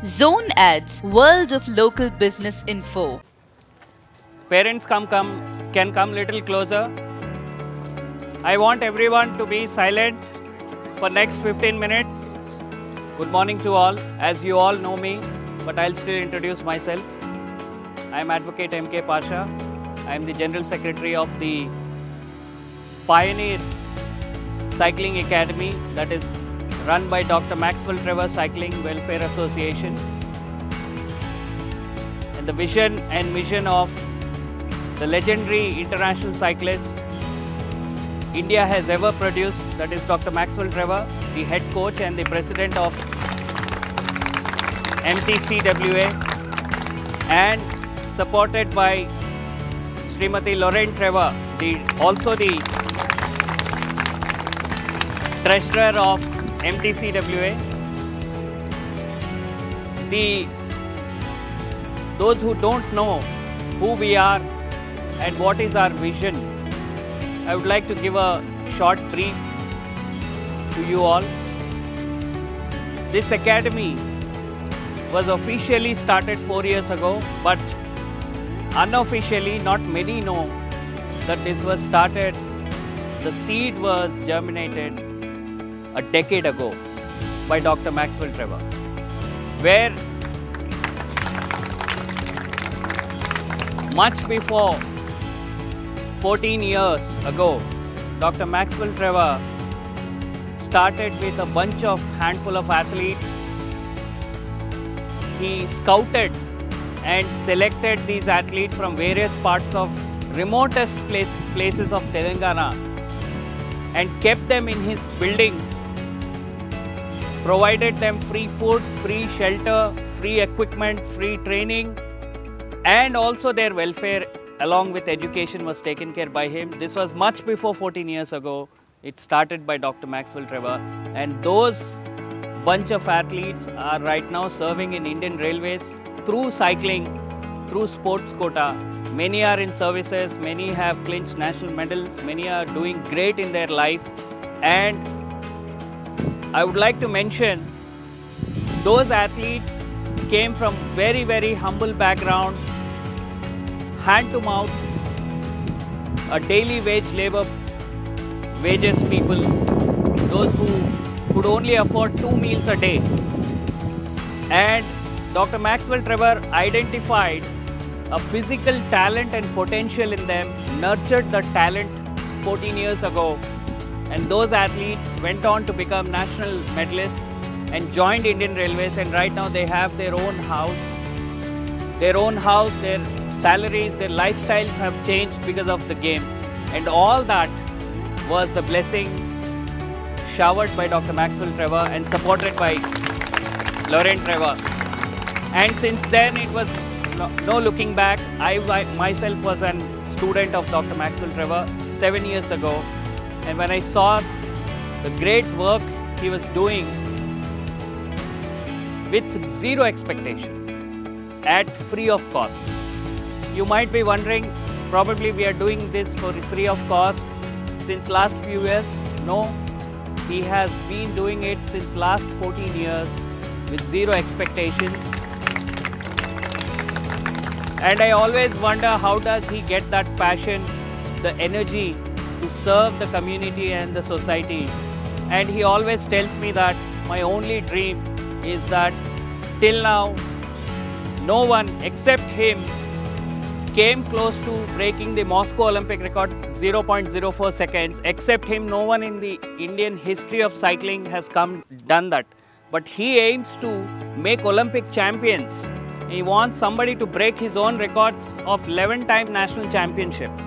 Zone Ads, World of Local Business Info. Parents can come little closer. I want everyone to be silent for next 15 minutes. Good morning to all. As you all know me, but I'll still introduce myself. I am Advocate M.K. Pasha. I am the General Secretary of the Pioneer Cycling Academy, that is run by Dr. Maxwell Trevor Cycling Welfare Association. And the vision and mission of the legendary international cyclist India has ever produced, that is Dr. Maxwell Trevor, the head coach and the president of MTCWA, and supported by Srimati Lorraine Trevor, also the treasurer of MTCWA. Those who don't know who we are and what is our vision, I would like to give a short brief to you all. This academy was officially started 4 years ago, but unofficially not many know that this was started, the seed was germinated a decade ago by Dr. Maxwell Trevor, where much before 14 years ago, Dr. Maxwell Trevor started with a bunch of handful of athletes. He scouted and selected these athletes from various parts of remotest places of Telangana and kept them in his building, provided them free food, free shelter, free equipment, free training, and also their welfare along with education was taken care by him. This was much before 14 years ago. It started by Dr. Maxwell Trevor, and those bunch of athletes are right now serving in Indian Railways through cycling, through sports quota. Many are in services, many have clinched national medals, many are doing great in their life. And I would like to mention, those athletes came from very, very humble backgrounds, hand to mouth, a daily wage labor, wages people, those who could only afford 2 meals a day. And Dr. Maxwell Trevor identified a physical talent and potential in them, nurtured the talent 14 years ago, and those athletes went on to become national medalists and joined Indian Railways, and right now they have their own house, their salaries, their lifestyles have changed because of the game. And all that was the blessing showered by Dr. Maxwell Trevor and supported by Lorraine Trevor. And since then it was no looking back. I myself was a student of Dr. Maxwell Trevor 7 years ago, and when I saw the great work he was doing with zero expectation, at free of cost. You might be wondering, probably we are doing this for free of cost since last few years. No, he has been doing it since last 14 years with zero expectations. And I always wonder, how does he get that passion, the energy to serve the community and the society? And he always tells me that my only dream is that till now, no one except him came close to breaking the Moscow Olympic record, 0.04 seconds. Except him, no one in the Indian history of cycling has done that. But he aims to make Olympic champions. He wants somebody to break his own records of 11-time national championships.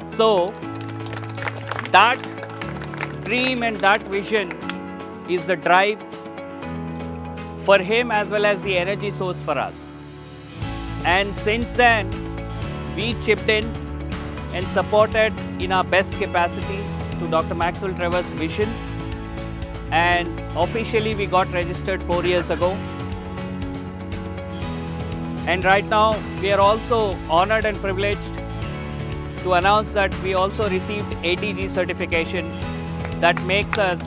So that dream and that vision is the drive for him as well as the energy source for us. And since then, we chipped in and supported in our best capacity to Dr. Maxwell Trevor's vision, and officially we got registered 4 years ago. And right now we are also honored and privileged to announce that we also received ATG certification that makes us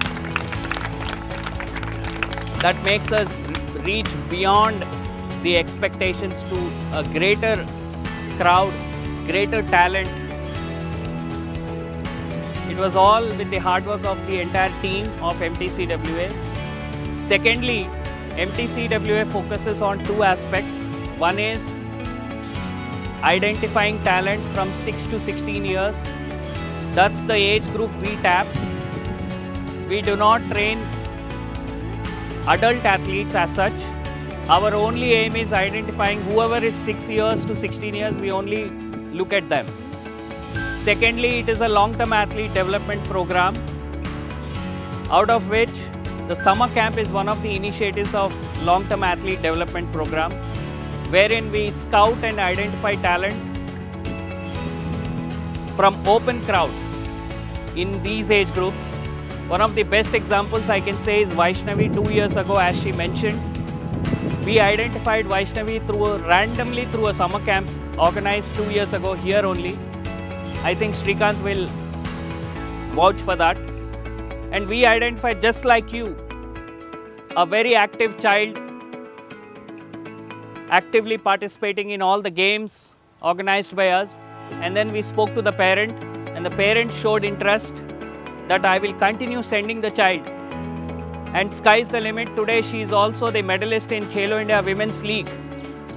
reach beyond the expectations to a greater crowd, greater talent. It was all with the hard work of the entire team of MTCWA. Secondly, MTCWA focuses on two aspects. One is identifying talent from 6 to 16 years. That's the age group we tap. We do not train adult athletes as such. Our only aim is identifying whoever is 6 years to 16 years, we only look at them. Secondly, it is a long-term athlete development program, out of which the summer camp is one of the initiatives of long-term athlete development program, wherein we scout and identify talent from open crowd in these age groups. One of the best examples I can say is Vaishnavi. 2 years ago, as she mentioned, we identified Vaishnavi randomly through a summer camp organized 2 years ago here only. I think Srikanth will vouch for that. And we identified, just like you, a very active child, actively participating in all the games organized by us. And then we spoke to the parent, and the parent showed interest that I will continue sending the child. And sky's the limit. Today she is also the medalist in Khelo India Women's League,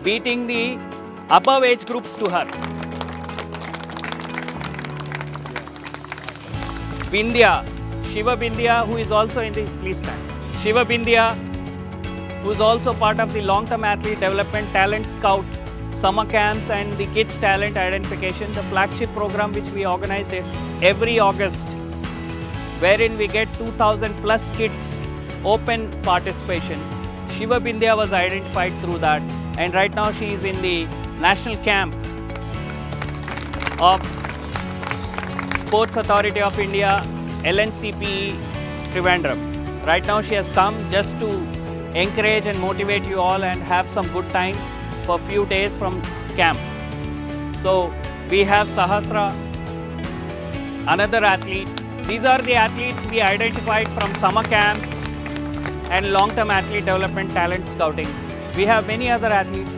beating the above age groups to her. Bindya, Shiva Bindya, who is also in the, please stand. Shiva Bindya, who is also part of the long-term athlete development talent scout, summer camps and the kids talent identification, the flagship program which we organized every August, wherein we get 2,000 plus kids open participation. Shiva Bindya was identified through that, and right now she is in the national camp of Sports Authority of India, LNCPE Trivandrum. Right now she has come just to encourage and motivate you all and have some good time for a few days from camp. So we have Sahasra, another athlete. These are the athletes we identified from summer camps and long-term athlete development talent scouting. We have many other athletes.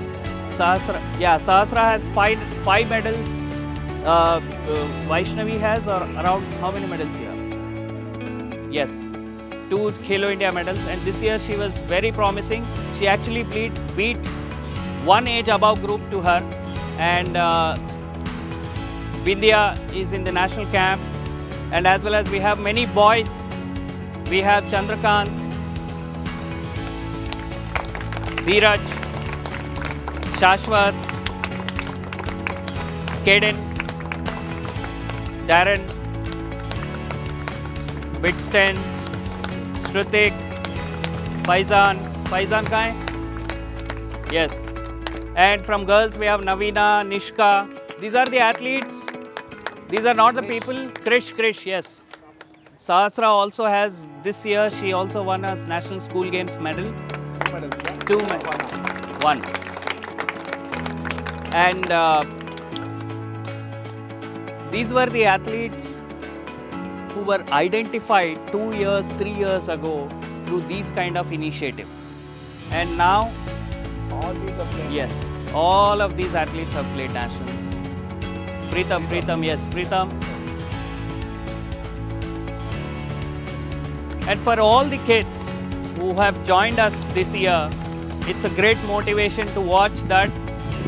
Sahasra has five medals. Vaishnavi has around how many medals here? Yes, 2 Khelo India medals, and this year she was very promising. She actually beat one age above group to her, and Bindya is in the national camp, and as well as we have many boys. We have Chandrakant, Dheeraj, Shashwat, Kaden, Darren, Bitston, Shrutik, Faizan kahan hai? Yes. And from girls we have Navina, Nishka. These are the athletes. These are not the people. Krish, yes. Sahasra also has, this year she also won a National School Games medal. 2 medals. 1. And these were the athletes who were identified 2 years, 3 years ago through these kind of initiatives. And now, all these are playing. Yes, all of these athletes have played nationals. Pritam, yes, Pritam. And for all the kids who have joined us this year, it's a great motivation to watch that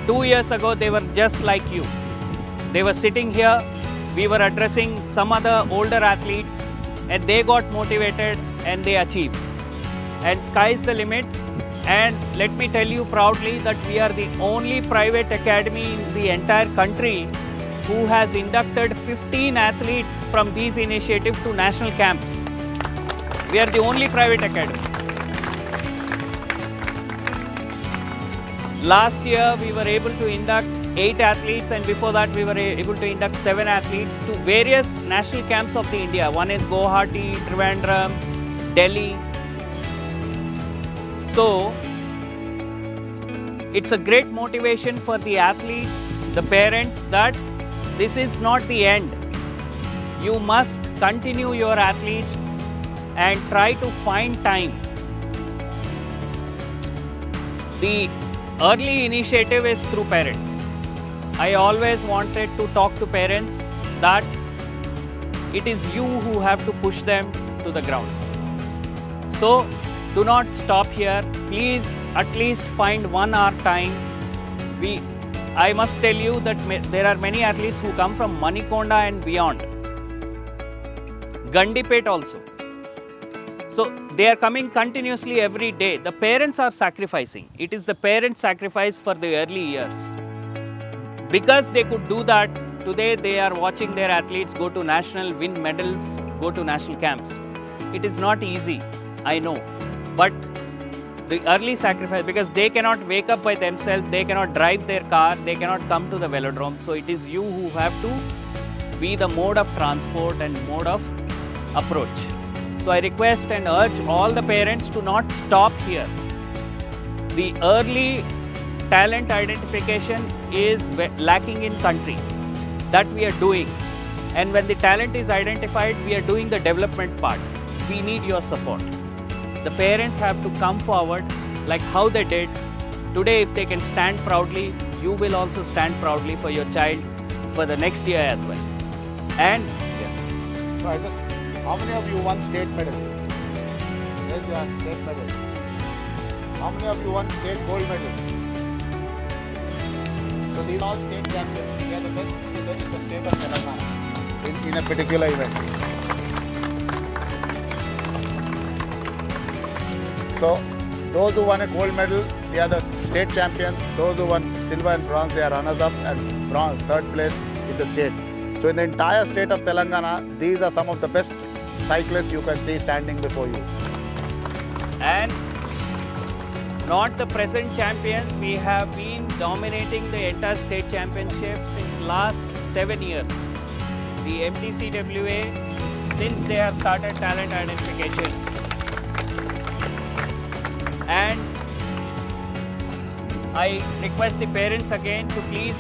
2 years ago they were just like you. They were sitting here, we were addressing some other older athletes, and they got motivated and they achieved. And sky's the limit. And let me tell you proudly that we are the only private academy in the entire country who has inducted 15 athletes from these initiatives to national camps. We are the only private academy. Last year we were able to induct 8 athletes, and before that we were able to induct 7 athletes to various national camps of the India. One is Guwahati, Trivandrum, Delhi. So it's a great motivation for the athletes, the parents, that this is not the end. You must continue your athletes and try to find time The early initiative is through parents. I always wanted to talk to parents that it is you who have to push them to the ground. So do not stop here. Please at least find 1 hour time. I must tell you that there are many athletes who come from Manikonda and beyond. Gandipet also. So they are coming continuously every day. The parents are sacrificing. It is the parent sacrifice for the early years. Because they could do that, today they are watching their athletes go to national, win medals, go to national camps. It is not easy, I know. But the early sacrifice, because they cannot wake up by themselves, they cannot drive their car, they cannot come to the velodrome. So it is you who have to be the mode of transport and mode of approach. So I request and urge all the parents to not stop here. The early talent identification is lacking in country. That we are doing. And when the talent is identified, we are doing the development part. We need your support. The parents have to come forward like how they did. Today, if they can stand proudly, you will also stand proudly for your child for the next year as well. And So how many of you won state medal? Yes, you are state medal. How many of you won state gold medal? So these are all state champions. They are the best in the state of Telangana in a particular event. So those who won a gold medal, they are the state champions. Those who won silver and bronze, they are runners-up and bronze, third place in the state. So in the entire state of Telangana, these are some of the best cyclists you can see standing before you. And not the present champions, we have been dominating the entire state championship since last 7 years. The MTCWA, since they have started talent identification. And I request the parents again to please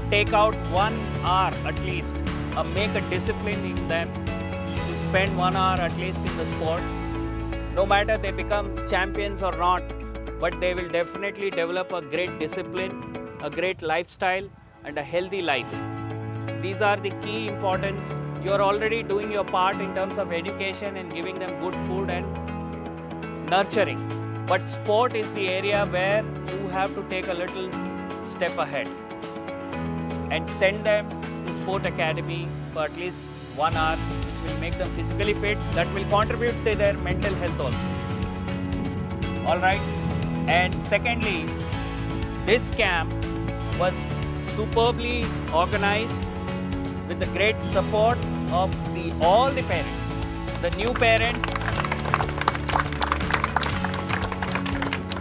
take out 1 hour at least, make a discipline in them to spend 1 hour at least in the sport. No matter they become champions or not, but they will definitely develop a great discipline, a great lifestyle and a healthy life. These are the key importance. You are already doing your part in terms of education and giving them good food and nurturing. But sport is the area where you have to take a little step ahead and send them to sport academy for at least 1 hour, which will make them physically fit. That will contribute to their mental health also. All right. And secondly, this camp was superbly organized with the great support of all the parents. The new parents,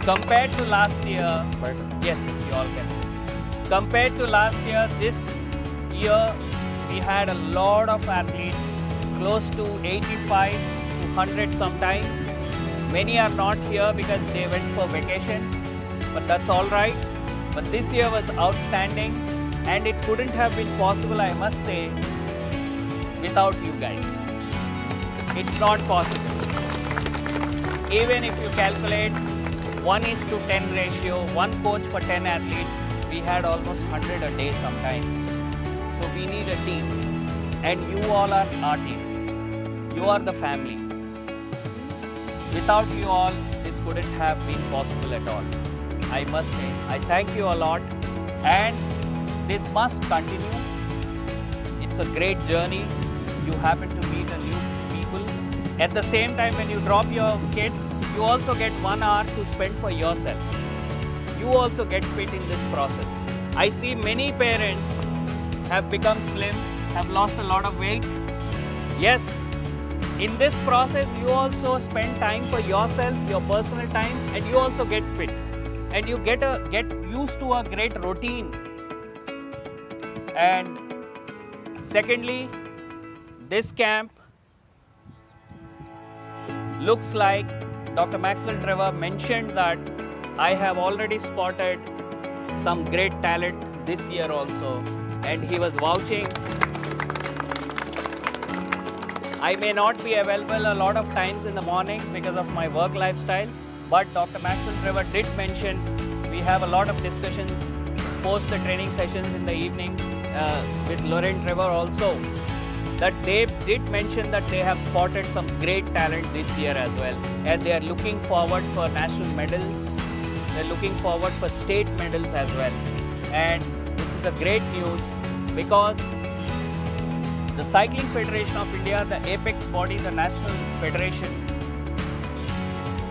compared to last year, yes, you all can see. Compared to last year, this year we had a lot of athletes, close to 85 to 100 sometimes. Many are not here because they went for vacation, but that's all right. But this year was outstanding and it couldn't have been possible, I must say, without you guys. It's not possible. Even if you calculate 1:10 ratio, 1 coach for 10 athletes, we had almost 100 a day sometimes. So we need a team, and you all are our team. You are the family. Without you all, this couldn't have been possible at all. I must say, I thank you a lot, and this must continue. It's a great journey. You happen to meet a new people. At the same time, when you drop your kids, you also get 1 hour to spend for yourself. You also get fit in this process. I see many parents have become slim, have lost a lot of weight. Yes, in this process, you also spend time for yourself, your personal time, and you also get fit. And you get used to a great routine. And secondly, this camp looks like Dr. Maxwell Trevor mentioned that I have already spotted some great talent this year also, and he was vouching. I may not be available a lot of times in the morning because of my work lifestyle, But Dr. Maxwell Trevor did mention, we have a lot of discussions post the training sessions in the evening with Lorraine Trevor also, that they did mention that they have spotted some great talent this year as well, and they are looking forward for national medals. They're looking forward for state medals as well, and this is a great news because the Cycling Federation of India, the apex body, the national federation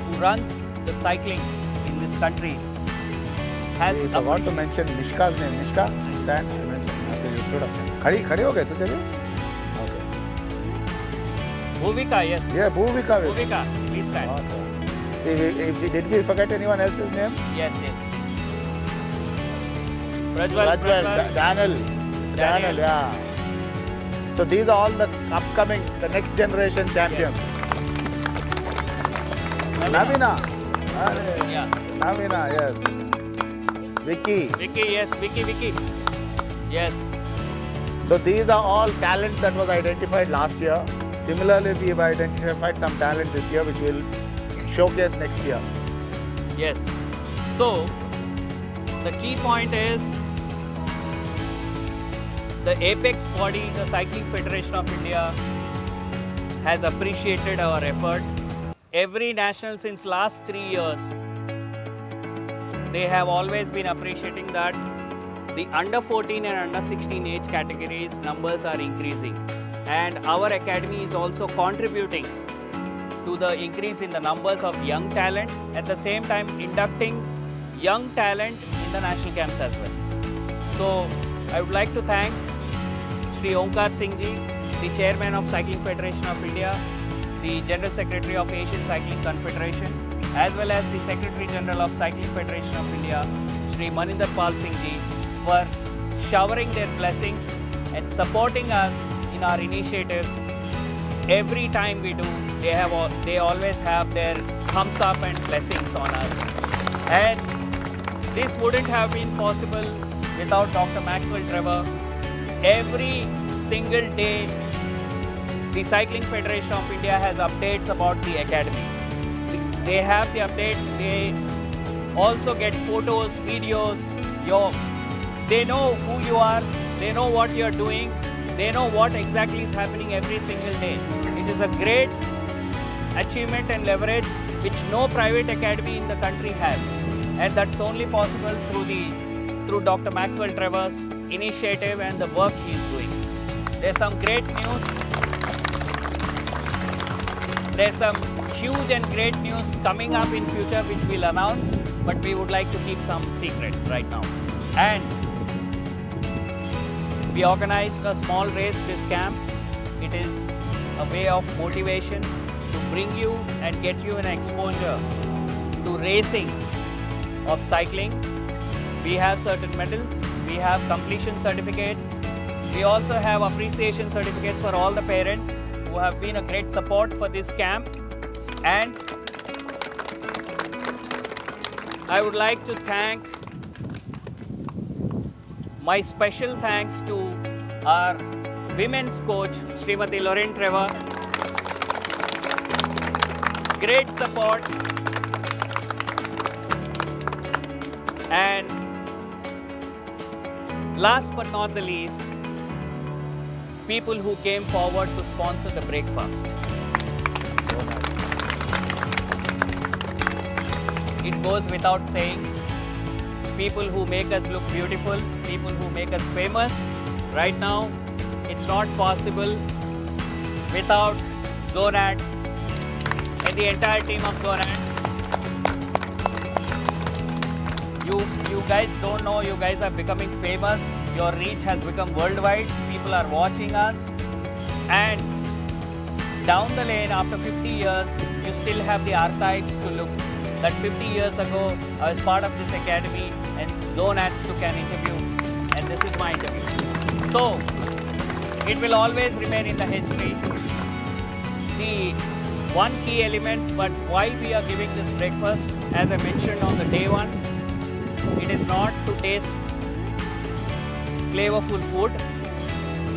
who runs the cycling in this country, has. I forgot to mention Nishka's name. Nishka, stand. I mentioned. I said you stood up. खड़े हो गए तुझे भी? Okay. Bhuvika, yes. Yeah, Bhuvika. Bhuvika, please stand. Okay. See, did we forget anyone else's name? Yes, yes. Prajwal. Daniel, yeah. So these are all the upcoming, the next generation champions. Yes. Navina. Yeah. Navina, yes. Vicky. Yes, Vicky. Yes. So these are all talent that was identified last year. Similarly, we have identified some talent this year which we'll showcase next year. Yes. So the key point is the apex body, the Cycling Federation of India, has appreciated our effort. Every national since last 3 years, they have always been appreciating that the under 14 and under 16 age categories numbers are increasing, and our academy is also contributing to the increase in the numbers of young talent, at the same time inducting young talent in the national camps as well. So I would like to thank Shri Omkar Singh Ji, the Chairman of Cycling Federation of India, the General Secretary of Asian Cycling Confederation, as well as the Secretary General of Cycling Federation of India, Shri Maninder Pal Singh Ji, for showering their blessings and supporting us in our initiatives. Every time we do, they always have their thumbs up and blessings on us. And this wouldn't have been possible without Dr. Maxwell Trevor. Every single day, the Cycling Federation of India has updates about the academy. They have the updates, they also get photos, videos. They know who you are, they know what you are doing, they know what exactly is happening every single day. It is a great achievement and leverage which no private academy in the country has, and that's only possible through Dr. Maxwell Trevor's initiative and the work he is doing. There's some great news. There's some huge and great news coming up in future which we'll announce, but we would like to keep some secret right now. And we organized a small race this camp. It is a way of motivation to bring you and get you an exposure to racing of cycling. We have certain medals, we have completion certificates, we also have appreciation certificates for all the parents who have been a great support for this camp. And I would like to thank, my special thanks to our women's coach, Srimati Lorraine Trevor. Great support. And last but not the least, people who came forward to sponsor the breakfast. It goes without saying, people who make us look beautiful, people who make us famous. Right now, it's not possible without Zonats and the entire team of Zonats. You guys don't know, you guys are becoming famous. Your reach has become worldwide. People are watching us. And down the lane, after 50 years, you still have the archives to look. That 50 years ago, I was part of this academy and Zonats took an interview, and this is my interview. So, it will always remain in the history. The one key element, but why we are giving this breakfast, as I mentioned on the day one, it is not to taste flavorful food.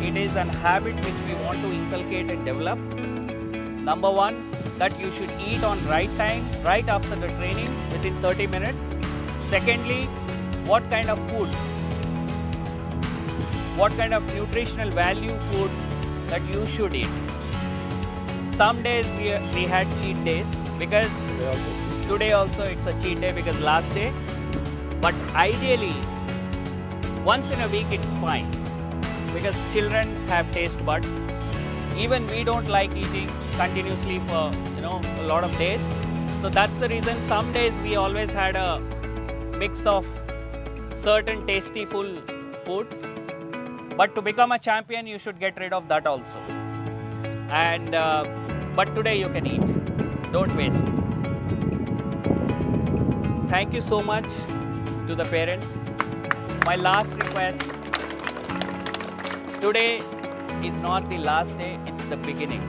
It is an habit which we want to inculcate and develop. Number one, that you should eat on right time, right after the training, within 30 minutes. Secondly, what kind of food, what kind of nutritional value food that you should eat. Some days we had cheat days because today also it's a cheat day because last day. But ideally, once in a week it's fine because children have taste buds. Even we don't like eating continuously for a lot of days. So that's the reason some days we always had a mix of certain tasty full foods. But to become a champion, you should get rid of that also. And but today you can eat. Don't waste. Thank you so much to the parents. My last request, today is not the last day, it's the beginning.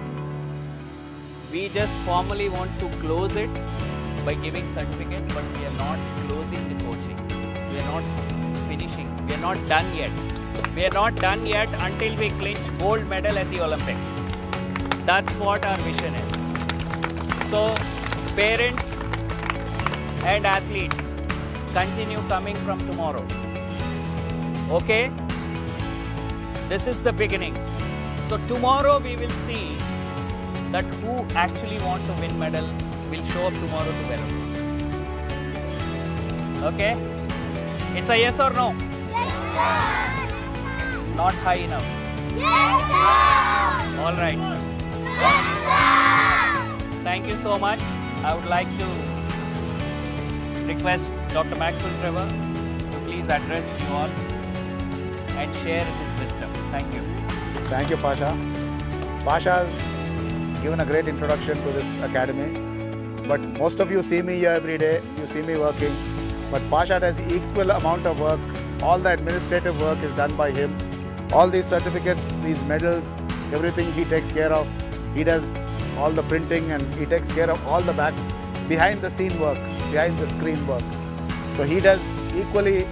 We just formally want to close it by giving certificates, but we are not closing the coaching. We are not finishing. We are not done yet. We are not done yet until we clinch gold medal at the Olympics. That's what our vision is. So, parents and athletes, continue coming from tomorrow. Okay? This is the beginning. So tomorrow we will see that who actually want to win medal will show up tomorrow to Verum. Okay? It's a yes or no? Yes, sir. Not high enough? Yes, sir. All right. Yes, sir. Thank you so much. I would like to request Dr. Maxwell Trevor to please address you all and share his wisdom. Thank you. Thank you, Pasha. Pasha's given a great introduction to this academy. But most of you see me here every day, you see me working. But Pasha has equal amount of work. All the administrative work is done by him. All these certificates, these medals, everything he takes care of. He does all the printing and he takes care of all the behind the scene work, behind the screen work. So he does equally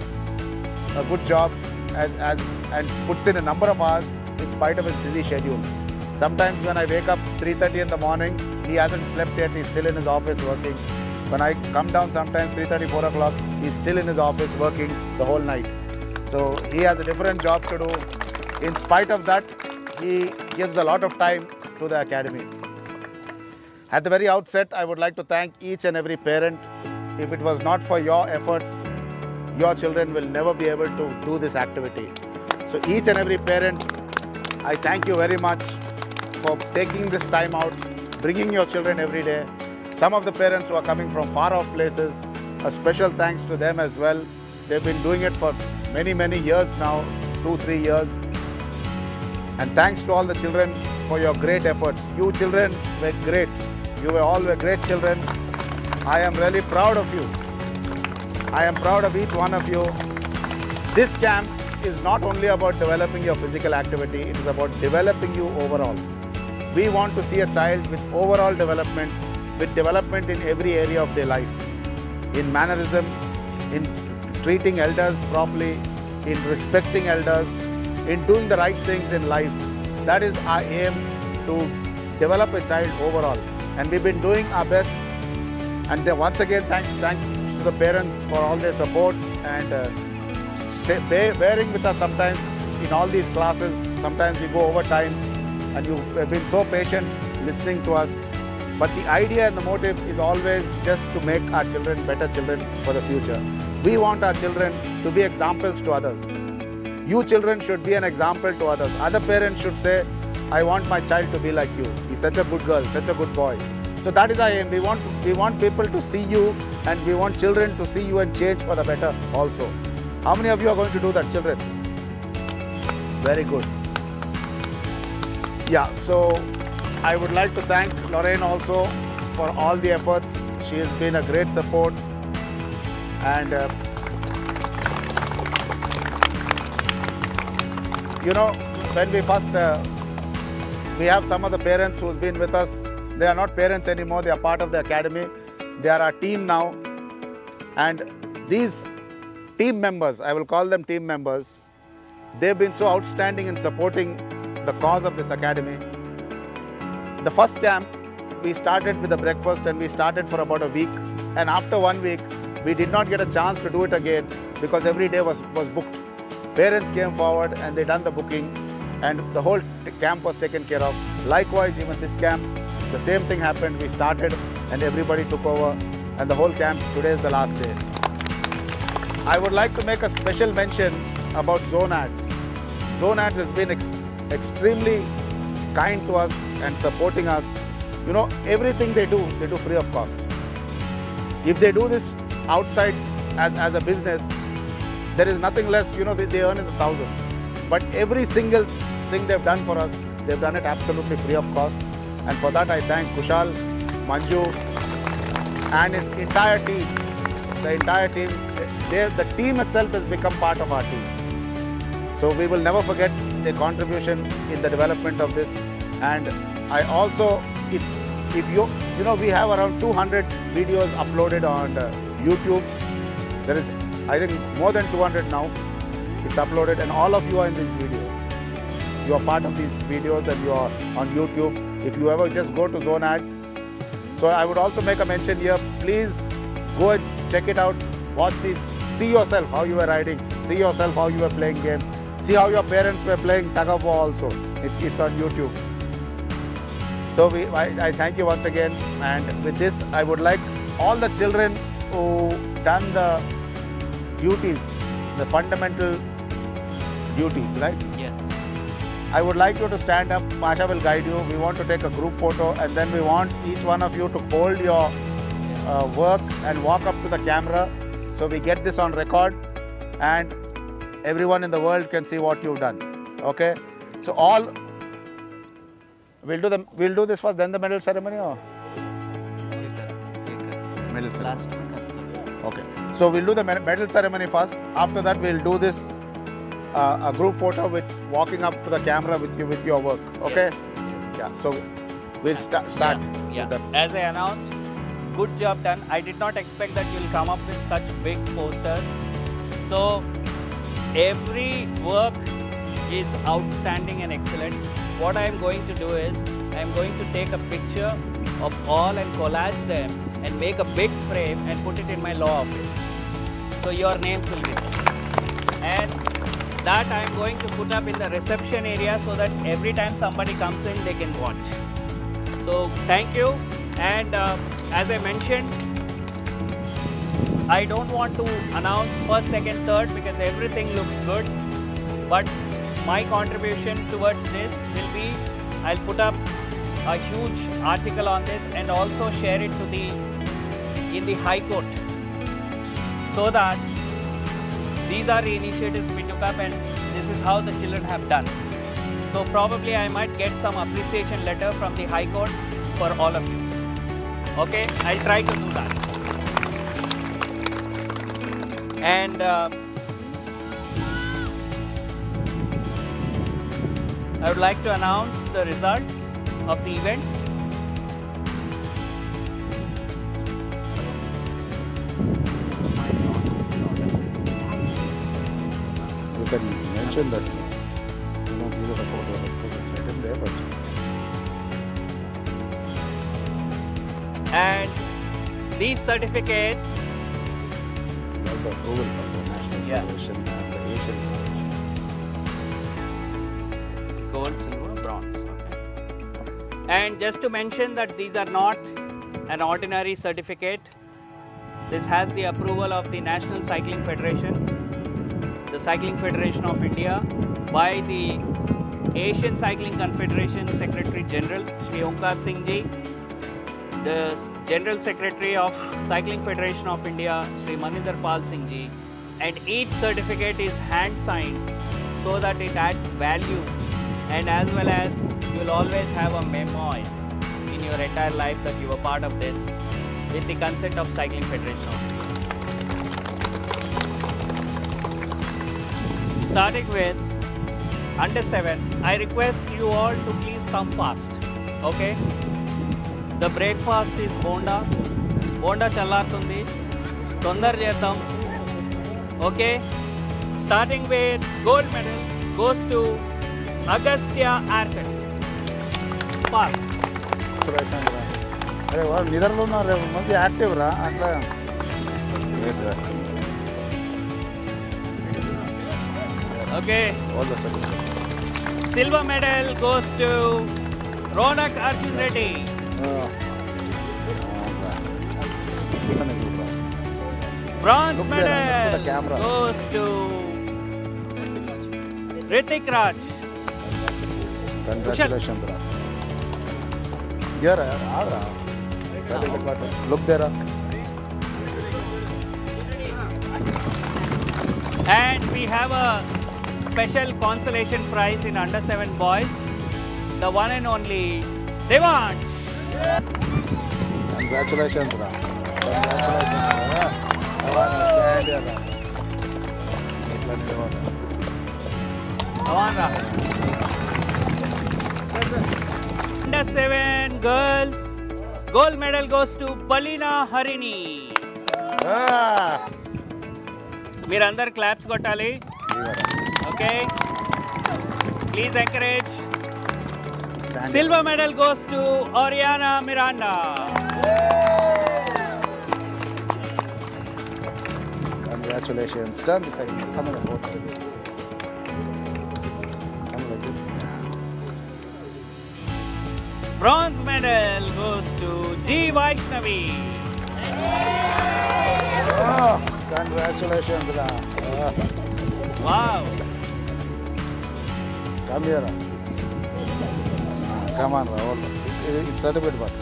a good job and puts in a number of hours in spite of his busy schedule. Sometimes when I wake up 3:30 in the morning, he hasn't slept yet, he's still in his office working. When I come down sometimes 3:30, 4 o'clock, he's still in his office working the whole night. So he has a different job to do. In spite of that, he gives a lot of time to the academy. At the very outset, I would like to thank each and every parent. If it was not for your efforts, your children will never be able to do this activity. So each and every parent, I thank you very much for taking this time out, bringing your children every day. Some of the parents who are coming from far off places, a special thanks to them as well. They've been doing it for many, many years now, 2-3 years. And thanks to all the children for your great efforts. You children were great. You all were great children. I am really proud of you. I am proud of each one of you. This camp is not only about developing your physical activity, it is about developing you overall. We want to see a child with overall development, with development in every area of their life. In mannerism, in treating elders properly, in respecting elders, in doing the right things in life. That is our aim, to develop a child overall. And we've been doing our best. And then once again, thanks to the parents for all their support and bearing with us sometimes in all these classes. Sometimes we go over time and you have been so patient listening to us. But the idea and the motive is always just to make our children better children for the future. We want our children to be examples to others. You children should be an example to others. Other parents should say, I want my child to be like you. He's such a good girl, such a good boy. So that is our aim. We want people to see you, and we want children to see you and change for the better also. How many of you are going to do that, children? Very good. Yeah, so I would like to thank Lorraine also for all the efforts. She has been a great support. And you know, when we first, we have some of the parents who've been with us. They are not parents anymore, they are part of the academy. They are our team now. And these team members, I will call them team members, they've been so outstanding in supporting the cause of this academy. The first camp, we started with the breakfast and we started for about a week. And after 1 week, we did not get a chance to do it again because every day was booked. Parents came forward and they done the booking and the whole camp was taken care of. Likewise, even this camp, the same thing happened. We started and everybody took over and the whole camp, today is the last day. I would like to make a special mention about Zone Ads. Zone Ads has been extremely kind to us and supporting us. You know, everything they do free of cost. If they do this outside as a business, there is nothing less, you know, they earn in the thousands. But every single thing they've done for us, they've done it absolutely free of cost. And for that, I thank Kushal, Manju, and his entire team. The entire team, the team itself has become part of our team. So we will never forget their contribution in the development of this. And I also, if you know, we have around 200 videos uploaded on YouTube. There is, I think, more than 200 now. It's uploaded and all of you are in these videos. You are part of these videos and you are on YouTube. If you ever just go to Zone Ads. So I would also make a mention here, please go and check it out. Watch these. See yourself how you were riding. See yourself how you were playing games. See how your parents were playing tug of war also. It's on YouTube. So I thank you once again. And with this, I would like all the children who done the duties, the fundamental duties, right? Yes. I would like you to stand up. Pasha will guide you. We want to take a group photo and then we want each one of you to hold your work and walk up to the camera. So we get this on record and everyone in the world can see what you've done. Okay? So all, we'll do this first, then the medal ceremony or? Medal ceremony. Last one. Okay. So we'll do the medal ceremony first. After that, we'll do this a group photo with walking up to the camera with your work. Okay? Yes. Yeah. So we'll start. Yeah. With that. As I announced, good job done. I did not expect that you'll come up with such big posters. So every work is outstanding and excellent. What I am going to do is, I am going to take a picture of all and collage them and make a big frame and put it in my law office. So your names will be there. And that I am going to put up in the reception area so that every time somebody comes in, they can watch. So thank you. And as I mentioned, I don't want to announce first, second, third because everything looks good. But my contribution towards this will be, I'll put up a huge article on this and also share it to in the High Court, so that these are the initiatives we took up and this is how the children have done. So probably I might get some appreciation letter from the High Court for all of you. Okay, I'll try to do that. And I would like to announce the results of the events. You can mention that, you know, these are the photos written there, but. And these certificates, Like the approval from the National Federation and the Asian Federation. gold, silver, bronze. Okay. And just to mention that these are not an ordinary certificate. This has the approval of the National Cycling Federation, the Cycling Federation of India, by the Asian Cycling Confederation Secretary General, Shri Onkar Singh Ji, the General Secretary of Cycling Federation of India, Shri Maninder Pal Singh Ji, and each certificate is hand signed so that it adds value, and as well as you will always have a memoir in your entire life that you were part of this with the consent of Cycling Federation of India. Starting with under 7, I request you all to please come fast. Okay? The breakfast is bonda. Bonda challartundi. Tondar cheddam. Okay? Starting with gold medal goes to Agastya Arcot. Fast. అరే వాళ్ళు నిద్రలో ఉన్నారు మంది active రా అట్లా Okay. all the sudden. Silver medal goes to Ronak Arjun Reddy. Bronze Look there, look at the medal camera. goes to Ritik Raj. Congratulations రా here aura look there And we have a special consolation prize in under 7 boys. The one and only Devansh. congratulations రా stand here రా ఇట్లా నిలబడు Come on, Ra. Under 7 girls, gold medal goes to Palina Harini. మీరందరు claps కొట్టాలి. Okay, please encourage. Silver medal goes to Oriana Miranda. Congratulations. Turn this side. Come on the photo. Come like this. Bronze medal goes to G. Vaishnavi. Oh, congratulations, Ra. Wow. Come here. Come on, Ra. It's certificate, but.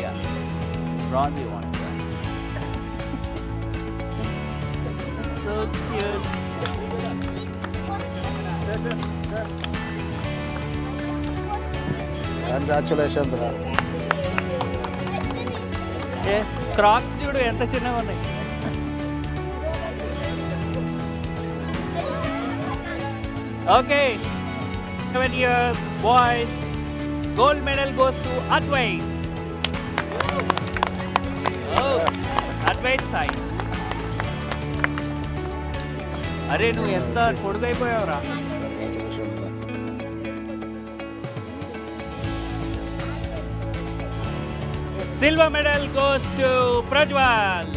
Yeah. Bronze you want. So cute. Congratulations, Ra. క్రాక్స్ చూడు ఎంత చిన్నగా ఉన్నాయి. Okay, 7 years boys, gold medal goes to Advait. Oh, Advait side. అరే నువ్వు ఎంత పొడుగైపోయావురా. Congratulations, Ra. Silver medal goes to Prajwal.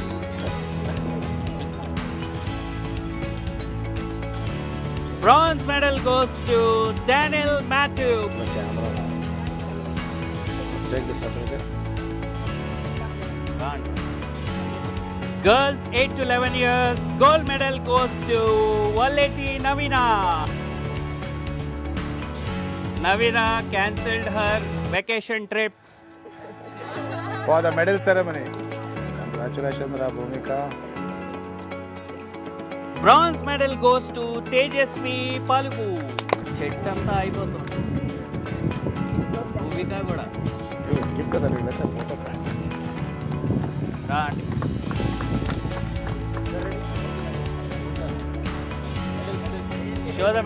Bronze medal goes to Daniel Matthew. The camera. Take the certificate. Girls 8 to 11 years, gold medal goes to Valleti Navina. Navina cancelled her vacation trip. For the medal ceremony. Congratulations, Ra Bhumika. Bronze medal goes to Tejasvi Palugu. చెట్టంతా అయిపోతుంది. భూమిక కూడా Give the certificate. Photo. రాండి. Show the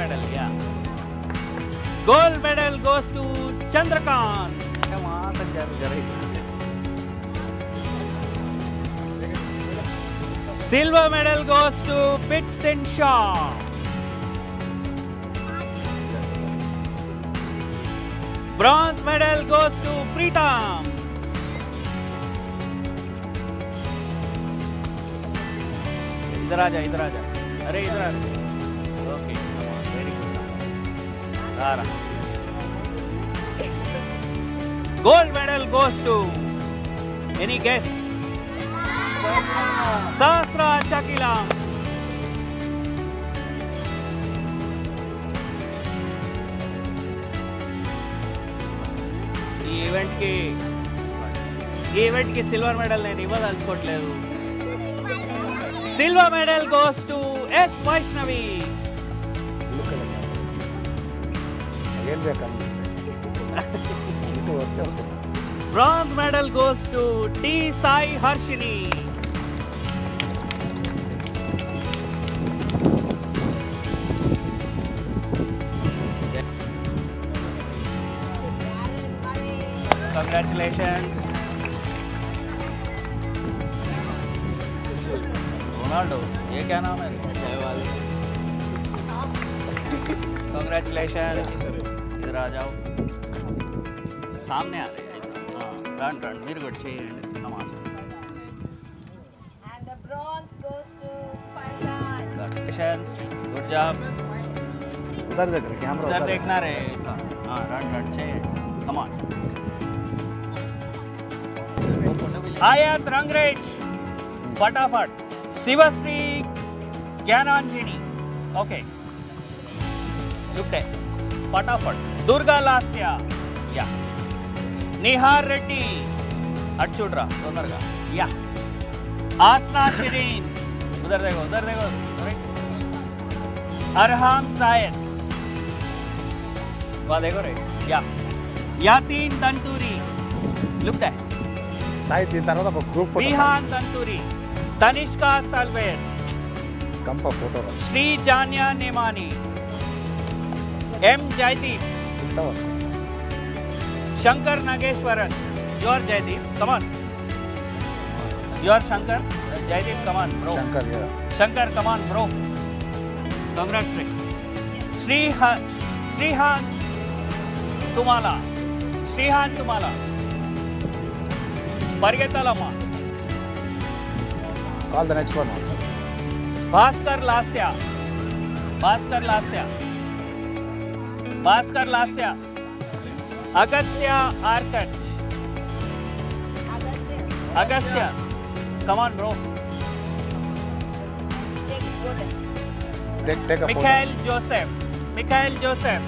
medal, yeah. Gold medal goes to Chandrakant. Silver medal goes to Bitston Shaw. Bronze medal goes to Pritam. इधर आजा. अरे इधर आ. Okay, very good. Dara. Gold medal goes to, any guess? Sahasra Chakilam. ఈ event కి silver medal నేను ఇవ్వదలుచుకోవట్లేదు. Silver medal goes to S. Vaishnavi. Look at the camera. Again they are coming. Bronze medal goes to D. Sai Harshini. Congratulations. Ronaldo, ये क्या नाम है? Congratulations. इधर आ जाओ सामने आ रहे हैं ऐसा हाँ रन रन మీరు కూడా చేయండి కమాన్ And the bronze goes to Faizan. congratulations good job उधर देख रहे कैमरा उधर देखना रे ऐसा हाँ रन रन చేయండి కమాన్ आयत रंगरेज फटाफट शिवश्री ज्ञानांजनी ओके చుట్టే फटाफट दुर्गा लास्या या निहार रेड्डी अट चूडरा तोंदरगा या आसना शिरीन उधर देखो अरहाम जायद वहाँ देखो रे या यातीन तंतूरी लुक है साइड दिन तरह का ग्रुप फोटो विहान तंतूरी तनिष्का सलवेर कंपा photo Shri Janya Nemani M Jaideep Shankar Nageshwaran your Jaideep come on your Shankar Jaideep come on bro Shankar come on bro congrats Shrihan तुम्हाला పరిగెత్తాలమ్మా Call the next one. Bhaskar Lasya Agastya ఆర్కట్ Agastya come on bro Take a photo. Mikhail Joseph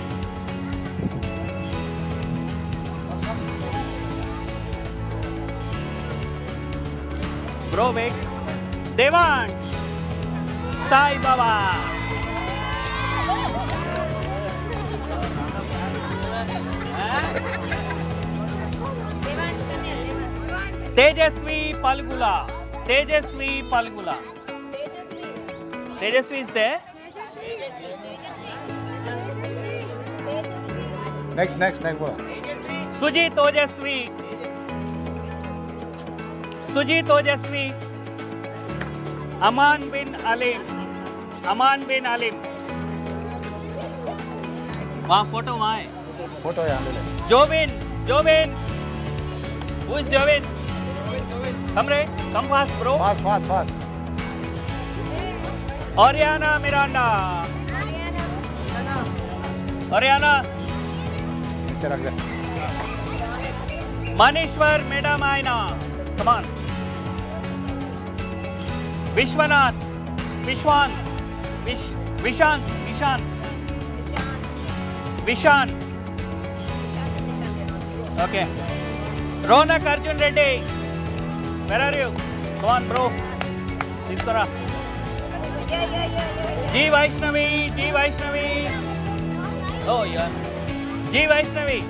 bro wait Devansh Sai Baba Devansh, come here, Devansh. Tejasvi Palagula Tejasvi. is there Next बोला. सुजीत ओजस्वी अमान बिन अलीम वहाँ photo वहाँ है photo यहाँ ले. Jobin who is Joven come fast bro Fast. Oriana Miranda Oriana नीचे रख दे. Manishwar Madam Aina come on Vishwanath Vishan okay Ronak Arjun Reddy where are you come on bro Iskara Yeah. G Vaishnavi oh yeah G Vaishnavi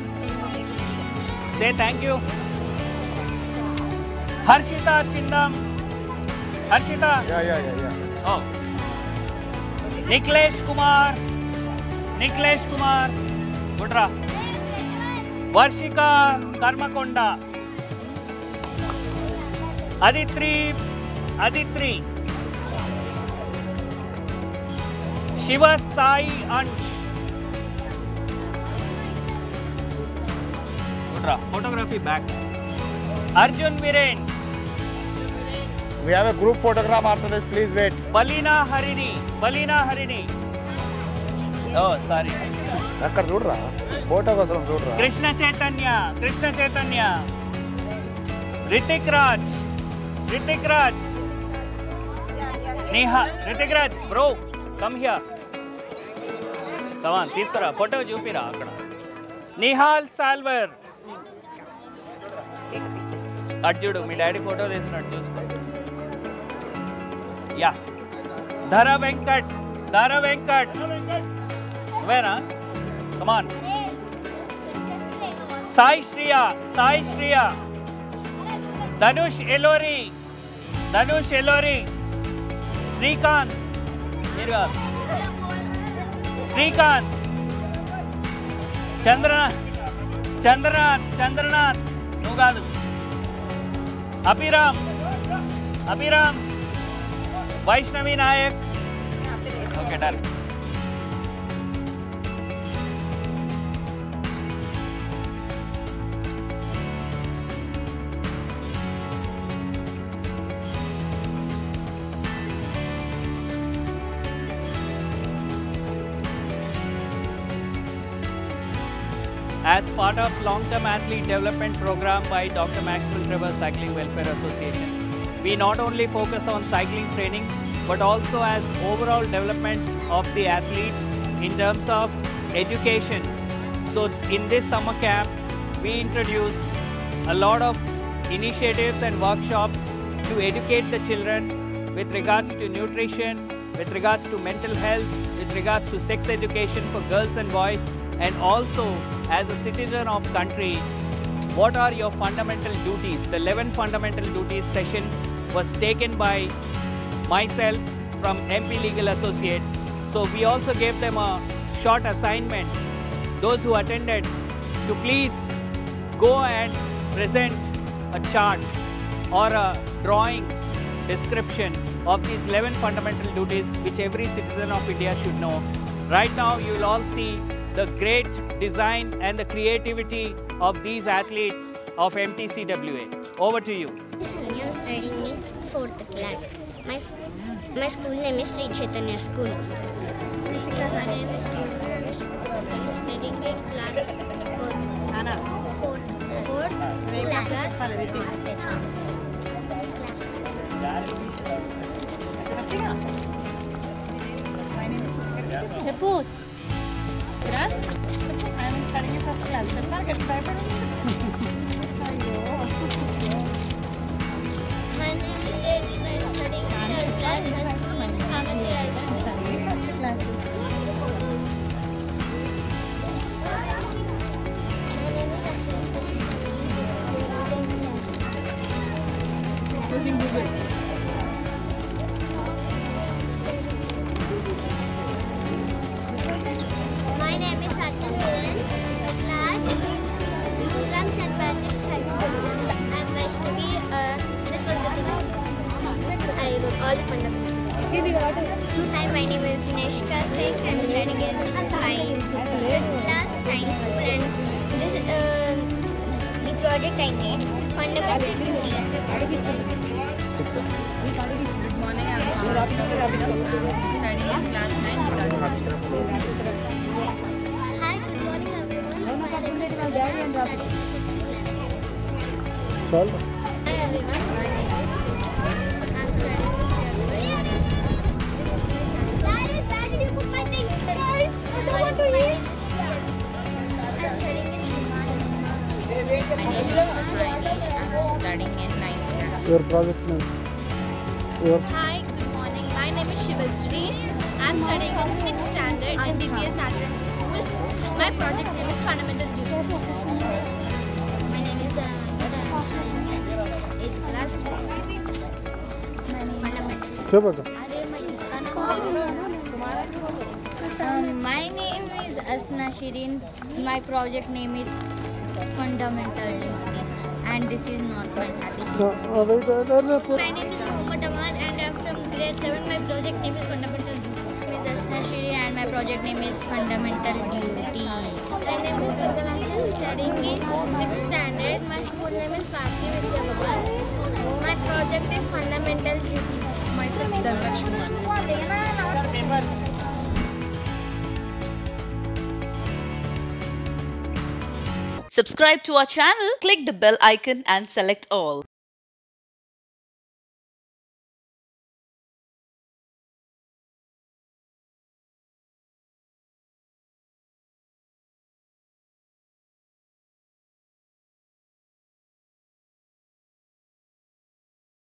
say thank you Harshita Chindam Yeah. oh Niklesh Kumar Gudra Varshika Karmakonda Aditri Shiva Sai Ansh Gudra photography back Arjun Viren We have a group photograph after this. Please wait. Balina Harini oh sorry रखकर जोड़ रहा. Photo को सब जोड़ रहा. Krishna Chaitanya Hrithik Raj Neha Hrithik Raj bro come here come on తీసుకురా photo చూపిరా అక్కడ నిహాల్ సాల్వర్ Take a picture. అర్జుడు మీ డాడీ ఫోటో తీసినట్టు చూసుకో యా ధర వెంకట్ వేరా కమాన్ సాయి శ్రియా ధనుష్ ఎలోరి శ్రీకాంత్ చంద్రనాథ్ నువ్వు కాదు Abhiram Vaishnavi Nayak okay done as part of long-term athlete development program by Dr. Maxwell Trevor Cycling Welfare Association. We not only focus on cycling training, but also as overall development of the athlete in terms of education. So in this summer camp, we introduced a lot of initiatives and workshops to educate the children with regards to nutrition, with regards to mental health, with regards to sex education for girls and boys, and also as a citizen of country, what are your fundamental duties? The 11 fundamental duties session was taken by myself from MP Legal Associates. So we also gave them a short assignment, those who attended, to please go and present a chart or a drawing description of these 11 fundamental duties which every citizen of India should know. Right now you will all see the great design and the creativity of these athletes of MTCWA. Over to you. Sunny, I'm studying in 4th class. My school name is Sri Chaitanya School. My name is Yuvraj. I'm studying in class 4th class. Cheput. Yes? I'm studying in 1st class. My name is Jaydeep. I'm studying in 3rd class. My school name is Kavati High School. First class. My name is Akshara. Using Google. My name is Arjun Viren, class 5th from St. Patrick's High School. I'm Vaishnavi. This was the thing I wrote all the fundamentals. Hi, my name is Neshka Singh. I'm studying in 5th class, Time School, and this the project I made, fundamental duties. Good morning, I'm studying in class 9 with Hi, good morning everyone. My name is Ravina. I'm studying in 5th class. Hi everyone, my name is Nidhi. I'm studying in Sri where did you put my things? Guys, I don't want to eat. I'm studying in 6th class. My name is Shivaswanish. I'm studying in 9th class. Your project name? Hi, good morning. My name is Shivasri. I'm studying in 6th standard in DPS Natural School. My project name is Fundamental Duties. My name is Dhanamika. I'm studying in 8th class. Fundamental. My name is Asna Shirin. My project name is Fundamental Duties, and this is not my certificate. My name is Mohammad Aman and I'm from grade 7. My project name is Fundamental Duties. My name is Asna Shirin, and my project name is Fundamental Duties. My name is Chingalasi. I'm studying in 6th standard. My school name is Bharti Vidya Bhavan. My project is Fundamental Duties. Myself, Dhanlakshmi. Subscribe to our channel, click the bell icon and select all.